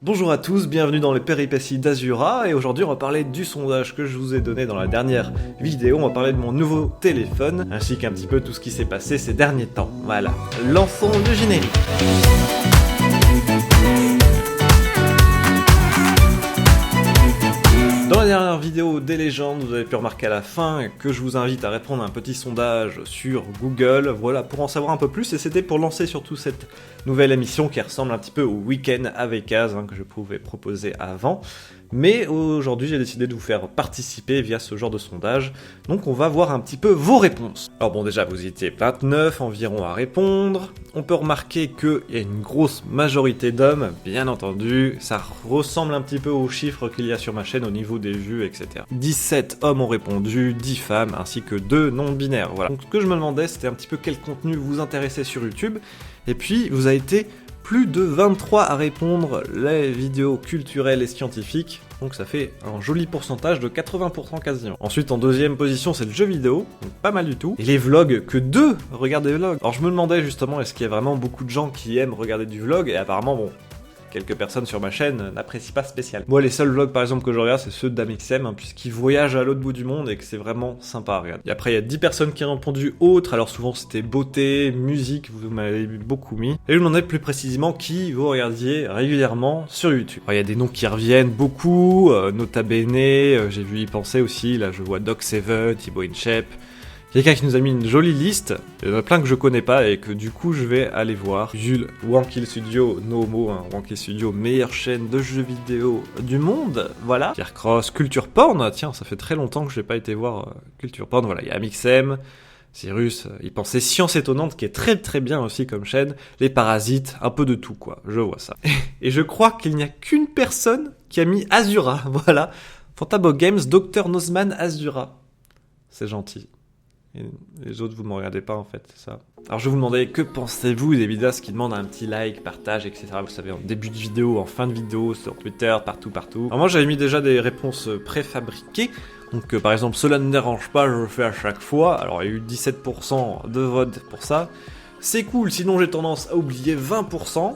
Bonjour à tous, bienvenue dans les péripéties d'Azura, et aujourd'hui on va parler du sondage que je vous ai donné dans la dernière vidéo. On va parler de mon nouveau téléphone, ainsi qu'un petit peu tout ce qui s'est passé ces derniers temps. Voilà, lançons le générique. Dans la dernière vidéo des légendes, vous avez pu remarquer à la fin que je vous invite à répondre à un petit sondage sur Google, voilà, pour en savoir un peu plus, et c'était pour lancer surtout cette nouvelle émission qui ressemble un petit peu au Week-end avec Az, que je pouvais proposer avant. Mais aujourd'hui, j'ai décidé de vous faire participer via ce genre de sondage, donc on va voir un petit peu vos réponses. Alors bon, déjà, vous étiez 29 environ à répondre. On peut remarquer qu'il y a une grosse majorité d'hommes, bien entendu. Ça ressemble un petit peu aux chiffres qu'il y a sur ma chaîne au niveau des vues, etc. 17 hommes ont répondu, 10 femmes, ainsi que 2 non-binaires, voilà. Donc ce que je me demandais, c'était un petit peu quel contenu vous intéressait sur YouTube, et puis vous avez été plus de 23 à répondre les vidéos culturelles et scientifiques, donc ça fait un joli pourcentage de 80% quasiment. Ensuite, en deuxième position, c'est le jeu vidéo, donc pas mal du tout. Et les vlogs, que 2 regardent des vlogs. Alors je me demandais justement, est-ce qu'il y a vraiment beaucoup de gens qui aiment regarder du vlog, et apparemment, bon, quelques personnes sur ma chaîne n'apprécient pas spécialement. Moi, les seuls vlogs par exemple que je regarde, c'est ceux d'Amixem, puisqu'ils voyagent à l'autre bout du monde et que c'est vraiment sympa à regarder. Et après, il y a 10 personnes qui ont répondu autres, alors souvent c'était beauté, musique, vous m'avez beaucoup mis. Et je me demandais plus précisément qui vous regardiez régulièrement sur YouTube. Alors, il y a des noms qui reviennent beaucoup, Nota Bene, j'ai vu y penser aussi, là je vois Doc7, Thibaut InShape. Quelqu'un qui nous a mis une jolie liste, il y en a plein que je connais pas et que du coup je vais aller voir. Jules, Wankill Studio, no homo, Wankill Studio, meilleure chaîne de jeux vidéo du monde, voilà. Pierre Cross, Culture Porn, tiens, ça fait très longtemps que je n'ai pas été voir Culture Porn, voilà. Il y a Amixem, Cyrus, il pensait Science Étonnante qui est très très bien aussi comme chaîne, Les Parasites, un peu de tout quoi, je vois ça. Et je crois qu'il n'y a qu'une personne qui a mis Azura, voilà. Fantabo Games, Dr Nozman, Azura. C'est gentil. Et les autres, vous ne me regardez pas en fait, c'est ça. Alors je vous demandais, que pensez-vous des vidéos qui demandent un petit like, partage, etc. Vous savez, en début de vidéo, en fin de vidéo, sur Twitter, partout. Alors moi j'avais mis déjà des réponses préfabriquées. Donc par exemple, cela ne dérange pas, je le fais à chaque fois. Alors il y a eu 17% de votes pour ça. C'est cool, sinon j'ai tendance à oublier 20%.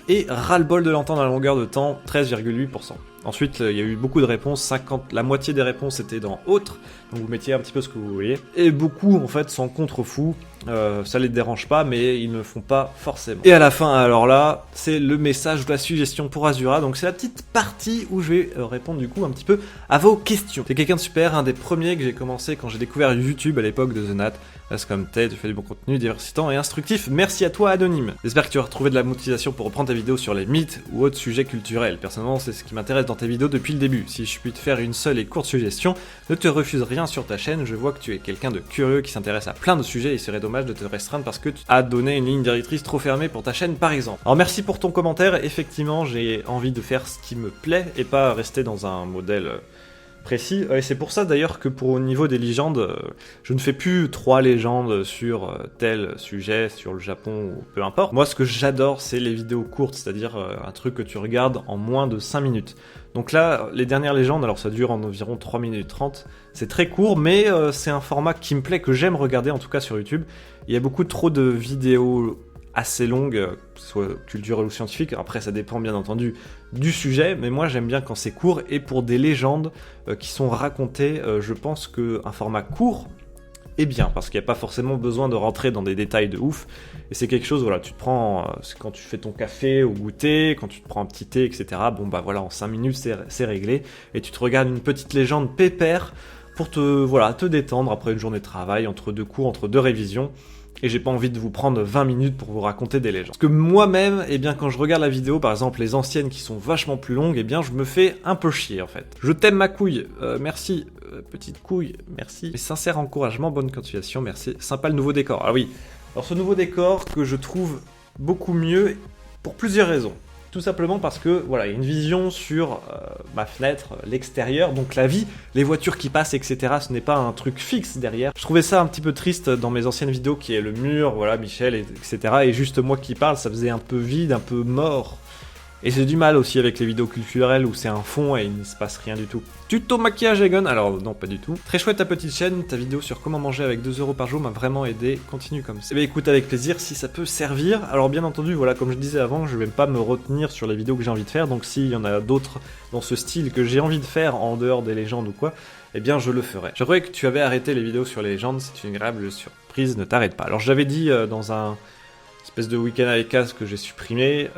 Et ras-le-bol de l'entendre à la longueur de temps, 13,8%. Ensuite, il y a eu beaucoup de réponses, la moitié des réponses étaient dans autres, donc vous mettiez un petit peu ce que vous voyez. Et beaucoup, en fait, sont contre-fous, ça les dérange pas, mais ils ne le font pas forcément. Et à la fin, alors là, c'est le message de la suggestion pour Azura, donc c'est la petite partie où je vais répondre du coup un petit peu à vos questions. C'est quelqu'un de super, un des premiers que j'ai commencé quand j'ai découvert YouTube à l'époque de The Nat. Reste comme t'es, tu fais du bon contenu, diversifiant et instructif. Merci à toi, Anonyme. J'espère que tu vas retrouver de la motivation pour reprendre tes vidéos sur les mythes ou autres sujets culturels. Personnellement, c'est ce qui m'intéresse dans tes vidéos depuis le début. Si je puis te faire une seule et courte suggestion, ne te refuse rien sur ta chaîne. Je vois que tu es quelqu'un de curieux qui s'intéresse à plein de sujets et il serait dommage de te restreindre parce que tu as donné une ligne directrice trop fermée pour ta chaîne, par exemple. Alors merci pour ton commentaire. Effectivement, j'ai envie de faire ce qui me plaît et pas rester dans un modèle précis, et c'est pour ça d'ailleurs que au niveau des légendes, je ne fais plus 3 légendes sur tel sujet, sur le Japon ou peu importe. Moi ce que j'adore c'est les vidéos courtes, c'est-à-dire un truc que tu regardes en moins de 5 minutes. Donc là, les dernières légendes, alors ça dure en environ 3 minutes 30, c'est très court, mais c'est un format qui me plaît, que j'aime regarder en tout cas sur YouTube. Il y a beaucoup trop de vidéos assez longue, soit culturelle ou scientifique. Après, ça dépend bien entendu du sujet, mais moi j'aime bien quand c'est court. Et pour des légendes qui sont racontées, je pense qu'un format court est bien, parce qu'il n'y a pas forcément besoin de rentrer dans des détails de ouf. Et c'est quelque chose, voilà, tu te prends, c'est quand tu fais ton café au goûter, quand tu te prends un petit thé, etc. Bon bah voilà, en 5 minutes c'est réglé. Et tu te regardes une petite légende pépère pour te détendre après une journée de travail, entre 2 cours, entre 2 révisions. Et j'ai pas envie de vous prendre 20 minutes pour vous raconter des légendes. Parce que moi-même, eh bien, quand je regarde la vidéo, par exemple les anciennes qui sont vachement plus longues, eh bien, je me fais un peu chier en fait. Je t'aime ma couille, merci, petite couille, merci. Et sincère encouragement, bonne continuation, merci. Sympa le nouveau décor. Ah oui, alors ce nouveau décor que je trouve beaucoup mieux pour plusieurs raisons. Tout simplement parce que, voilà, il y a une vision sur ma fenêtre, l'extérieur, donc la vie, les voitures qui passent, etc. Ce n'est pas un truc fixe derrière. Je trouvais ça un petit peu triste dans mes anciennes vidéos, qui est le mur, voilà, Michel, etc. Et juste moi qui parle, ça faisait un peu vide, un peu mort. Et c'est du mal aussi avec les vidéos culturelles où c'est un fond et il ne se passe rien du tout. Tuto maquillage Egon, alors non pas du tout. Très chouette ta petite chaîne, ta vidéo sur comment manger avec 2€ par jour m'a vraiment aidé, continue comme ça. Eh bien écoute avec plaisir si ça peut servir. Alors bien entendu voilà comme je disais avant, je vais pas me retenir sur les vidéos que j'ai envie de faire, donc s'il y en a d'autres dans ce style que j'ai envie de faire en dehors des légendes ou quoi, eh bien je le ferai. Je croyais que tu avais arrêté les vidéos sur les légendes, c'est une agréable surprise, ne t'arrête pas. Alors j'avais dit dans un espèce de week-end avec Cas que j'ai supprimé,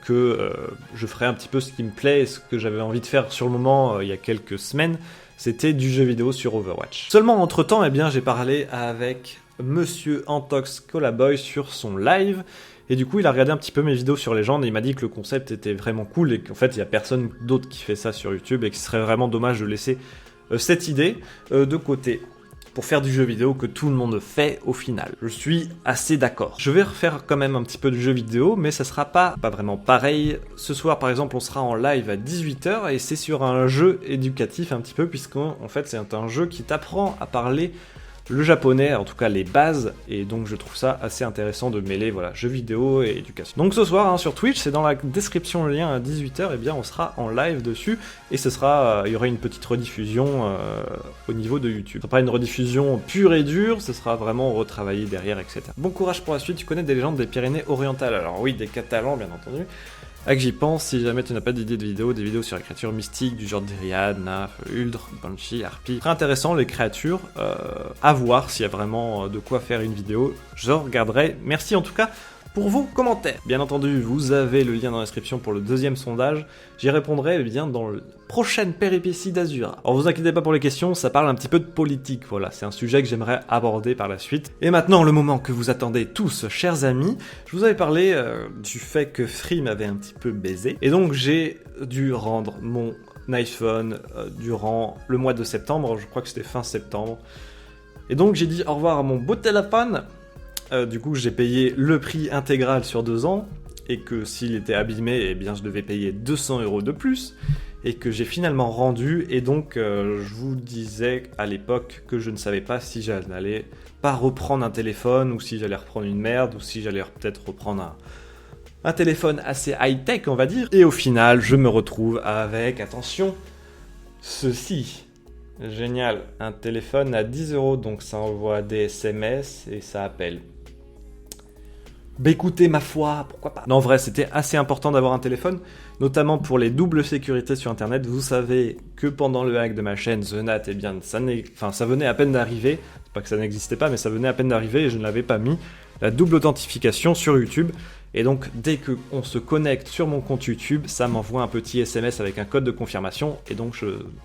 que je ferais un petit peu ce qui me plaît et ce que j'avais envie de faire sur le moment il y a quelques semaines, c'était du jeu vidéo sur Overwatch. Seulement entre temps, eh bien j'ai parlé avec Monsieur Antox Colaboy sur son live, et du coup il a regardé un petit peu mes vidéos sur Legend et il m'a dit que le concept était vraiment cool et qu'en fait il n'y a personne d'autre qui fait ça sur YouTube et qu'il serait vraiment dommage de laisser cette idée de côté pour faire du jeu vidéo que tout le monde fait au final. Je suis assez d'accord. Je vais refaire quand même un petit peu de jeu vidéo, mais ça sera pas vraiment pareil. Ce soir, par exemple, on sera en live à 18h et c'est sur un jeu éducatif un petit peu, puisqu'en fait, c'est un jeu qui t'apprend à parler le japonais, en tout cas les bases, et donc je trouve ça assez intéressant de mêler voilà, jeux vidéo et éducation. Donc ce soir hein, sur Twitch, c'est dans la description le lien à 18h, et bien on sera en live dessus, et ce sera, il y aura une petite rediffusion au niveau de YouTube. Ce sera pas une rediffusion pure et dure, ce sera vraiment retravaillé derrière, etc. Bon courage pour la suite, tu connais des légendes des Pyrénées-Orientales, alors oui, des Catalans bien entendu. Ah que j'y pense, si jamais tu n'as pas d'idée de vidéo, des vidéos sur les créatures mystiques du genre Dryad, Naf, Uldre, Banshee, Harpie. Très intéressant les créatures, à voir s'il y a vraiment de quoi faire une vidéo, je regarderai. Merci en tout cas pour vos commentaires. Bien entendu, vous avez le lien dans la description pour le deuxième sondage, j'y répondrai bien dans la prochaine péripétie d'Azura. Alors vous inquiétez pas pour les questions, ça parle un petit peu de politique, voilà, c'est un sujet que j'aimerais aborder par la suite. Et maintenant, le moment que vous attendez tous, chers amis, je vous avais parlé du fait que Free m'avait un petit peu baisé, et donc j'ai dû rendre mon iPhone durant le mois de septembre, je crois que c'était fin septembre, et donc j'ai dit au revoir à mon beau téléphone. Du coup, j'ai payé le prix intégral sur 2 ans, et que s'il était abîmé, eh bien, je devais payer 200€ de plus, et que j'ai finalement rendu, et donc je vous disais à l'époque que je ne savais pas si j'allais pas reprendre un téléphone, ou si j'allais reprendre une merde, ou si j'allais peut-être reprendre un téléphone assez high-tech, on va dire, et au final, je me retrouve avec, attention, ceci. Génial, un téléphone à 10€, donc ça envoie des SMS et ça appelle. Bah écoutez, ma foi, pourquoi pas. Non, en vrai, c'était assez important d'avoir un téléphone, notamment pour les doubles sécurités sur Internet. Vous savez que pendant le hack de ma chaîne, The Nat, eh bien, ça venait à peine d'arriver. C'est pas que ça n'existait pas, mais ça venait à peine d'arriver et je ne l'avais pas mis. La double authentification sur YouTube. Et donc, dès qu'on se connecte sur mon compte YouTube, ça m'envoie un petit SMS avec un code de confirmation. Et donc,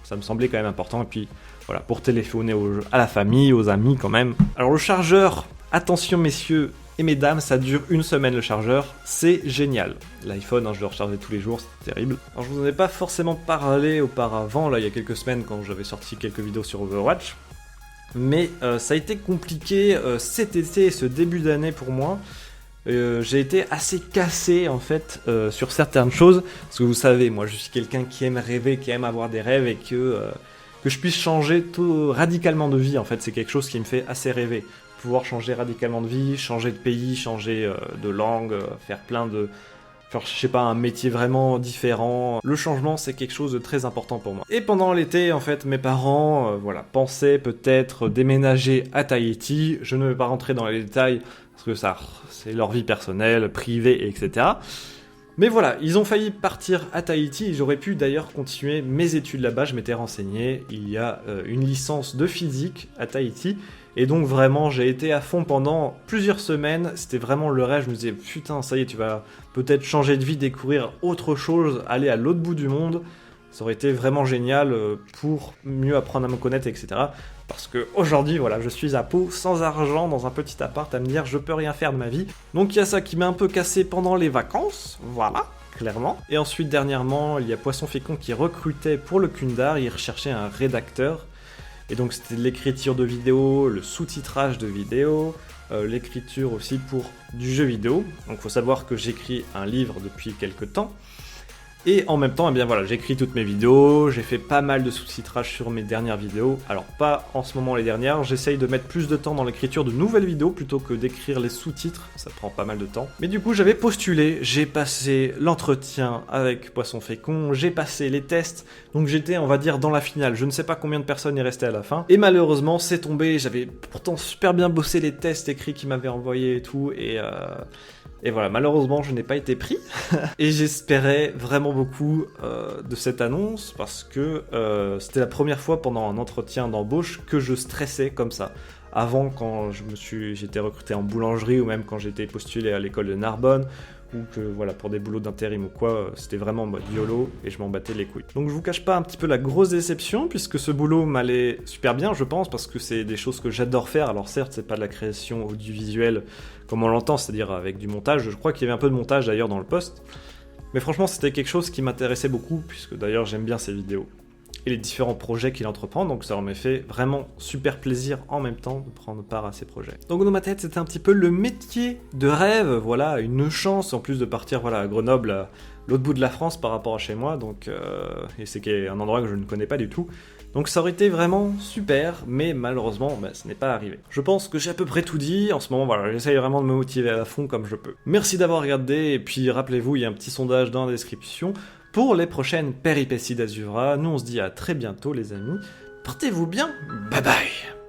ça me semblait quand même important. Et puis, voilà, pour téléphoner à la famille, aux amis quand même. Alors, le chargeur, attention messieurs et mesdames, ça dure 1 semaine le chargeur. C'est génial. L'iPhone, je le rechargeais tous les jours, c'est terrible. Alors, je vous en ai pas forcément parlé auparavant, là, il y a quelques semaines, quand j'avais sorti quelques vidéos sur Overwatch. Mais ça a été compliqué cet été et ce début d'année pour moi. J'ai été assez cassé en fait sur certaines choses, parce que vous savez, moi je suis quelqu'un qui aime rêver, qui aime avoir des rêves et que je puisse changer radicalement de vie en fait, c'est quelque chose qui me fait assez rêver. Pouvoir changer radicalement de vie, changer de pays, changer de langue, faire je sais pas, un métier vraiment différent. Le changement, c'est quelque chose de très important pour moi. Et pendant l'été, en fait, mes parents, pensaient peut-être déménager à Tahiti. Je ne vais pas rentrer dans les détails, parce que ça, c'est leur vie personnelle, privée, etc. Mais voilà, ils ont failli partir à Tahiti, et j'aurais pu d'ailleurs continuer mes études là-bas. Je m'étais renseigné, il y a une licence de physique à Tahiti, et donc vraiment j'ai été à fond pendant plusieurs semaines, c'était vraiment le rêve, je me disais putain ça y est, tu vas peut-être changer de vie, découvrir autre chose, aller à l'autre bout du monde, ça aurait été vraiment génial pour mieux apprendre à me connaître, etc. Parce que aujourd'hui, voilà, je suis à Pau, sans argent, dans un petit appart, à me dire je peux rien faire de ma vie. Donc il y a ça qui m'a un peu cassé pendant les vacances, voilà, clairement. Et ensuite, dernièrement, il y a Poisson Fécond qui recrutait pour le Kundar, il recherchait un rédacteur. Et donc c'était de l'écriture de vidéos, le sous-titrage de vidéos, l'écriture aussi pour du jeu vidéo. Donc il faut savoir que j'écris un livre depuis quelques temps. Et en même temps, eh bien voilà, j'écris toutes mes vidéos, j'ai fait pas mal de sous-titrage sur mes dernières vidéos. Alors pas en ce moment les dernières, j'essaye de mettre plus de temps dans l'écriture de nouvelles vidéos plutôt que d'écrire les sous-titres, ça prend pas mal de temps. Mais du coup j'avais postulé, j'ai passé l'entretien avec Poisson Fécond, j'ai passé les tests, donc j'étais on va dire dans la finale. Je ne sais pas combien de personnes y restaient à la fin. Et malheureusement c'est tombé, j'avais pourtant super bien bossé les tests écrits qu'ils m'avaient envoyés et tout, et voilà, malheureusement, je n'ai pas été pris. Et j'espérais vraiment beaucoup de cette annonce parce que c'était la première fois pendant un entretien d'embauche que je stressais comme ça. Avant, quand j'étais recruté en boulangerie ou même quand j'étais postulé à l'école de Narbonne, ou que voilà, pour des boulots d'intérim ou quoi, c'était vraiment en mode YOLO et je m'en battais les couilles. Donc je vous cache pas un petit peu la grosse déception puisque ce boulot m'allait super bien, je pense, parce que c'est des choses que j'adore faire. Alors certes, c'est pas de la création audiovisuelle comme on l'entend, c'est-à-dire avec du montage. Je crois qu'il y avait un peu de montage d'ailleurs dans le poste. Mais franchement, c'était quelque chose qui m'intéressait beaucoup puisque d'ailleurs j'aime bien ces vidéos et les différents projets qu'il entreprend, donc ça m'a fait vraiment super plaisir en même temps de prendre part à ces projets. Donc dans ma tête, c'était un petit peu le métier de rêve, voilà, une chance en plus de partir voilà, à Grenoble, à l'autre bout de la France par rapport à chez moi, donc, et c'est un endroit que je ne connais pas du tout. Donc ça aurait été vraiment super, mais malheureusement, ce n'est pas arrivé. Je pense que j'ai à peu près tout dit, en ce moment, voilà, j'essaye vraiment de me motiver à fond comme je peux. Merci d'avoir regardé, et puis rappelez-vous, il y a un petit sondage dans la description pour les prochaines péripéties d'Azura. Nous on se dit à très bientôt les amis, portez-vous bien, bye bye.